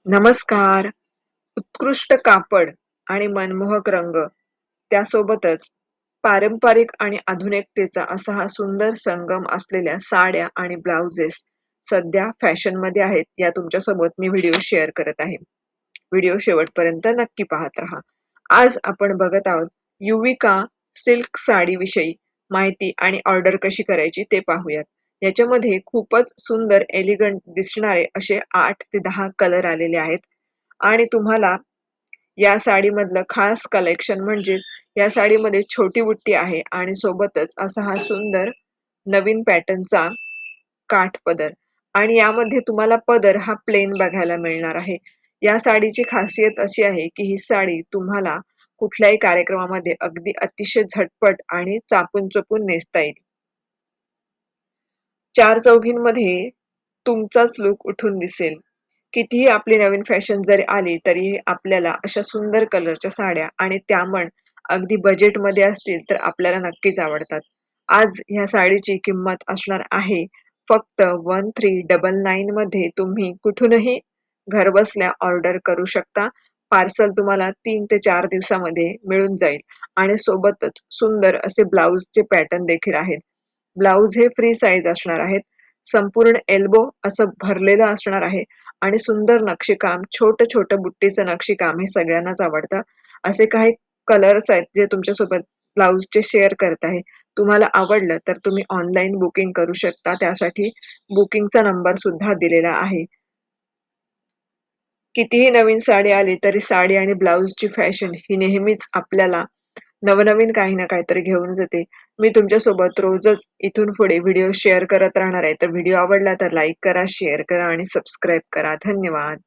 नमस्कार. उत्कृष्ट कापड आणि मनमोहक रंग, त्यासोबतच पारंपरिक आणि आधुनिकतेचा असा हा सुंदर संगम असलेल्या साड्या आणि ब्लाउजेस सध्या फॅशनमध्ये आहेत. या तुमच्यासोबत मी व्हिडिओ शेअर करत आहे. व्हिडिओ शेवटपर्यंत नक्की पाहत राहा. आज आपण बघत आहोत युविका सिल्क साडीविषयी माहिती आणि ऑर्डर कशी करायची ते पाहूयात. याच्यामध्ये खूपच सुंदर एलिगंट दिसणारे असे 8 ते 10 कलर आलेले आहेत आणि तुम्हाला या साडीमधलं खास कलेक्शन म्हणजे या साडीमध्ये छोटी बुट्टी आहे आणि सोबतच असा हा सुंदर नवीन पॅटर्नचा काठपदर आणि यामध्ये तुम्हाला पदर हा प्लेन बघायला मिळणार आहे. या साडीची खासियत अशी आहे की ही साडी तुम्हाला कुठल्याही कार्यक्रमामध्ये अगदी अतिशय झटपट आणि चापून-चोपून नेसता येईल. चार चौघींमध्ये तुमचाच लूक उठून दिसेल. कितीही आपली नवीन फॅशन जरी आली तरीही आपल्याला अशा सुंदर कलरच्या साड्या आणि त्यापण अगदी बजेटमध्ये असतील तर आपल्याला नक्कीच आवडतात. आज ह्या साडीची किंमत असणार आहे फक्त 1399 मध्ये तुम्ही कुठूनही घरबसल्या ऑर्डर करू शकता. पार्सल तुम्हाला 3 ते 4 दिवसामध्ये मिळून जाईल आणि सोबतच सुंदर असे ब्लाउजचे पॅटर्न देखील आहेत. ब्लाउज हे फ्री साइज असणार आहेत. संपूर्ण एल्बो असं भरलेलं असणार आहे आणि सुंदर नक्षीकाम, छोटं-छोटं बुट्टीचं नक्षीकाम हे सगळ्यांनाच आवडतं. असे काही कलर्स आहेत जे तुमच्यासोबत ब्लाउजचे शेअर करत आहे. तुम्हाला आवडलं तर तुम्ही ऑनलाईन बुकिंग करू शकता. त्यासाठी बुकिंगचा नंबर सुद्धा दिलेला आहे. कितीही नवीन साडी आली तरी साडी आणि ब्लाउजची फॅशन ही नेहमीच आपल्याला नवनवीन काही ना काहीतरी घेऊन जाते. मी तुमच्यासोबत रोजच इथून पुढे व्हिडिओ शेअर करत राहणार आहे. तर व्हिडिओ आवडला तर लाईक करा, शेअर करा आणि सबस्क्राईब करा. धन्यवाद.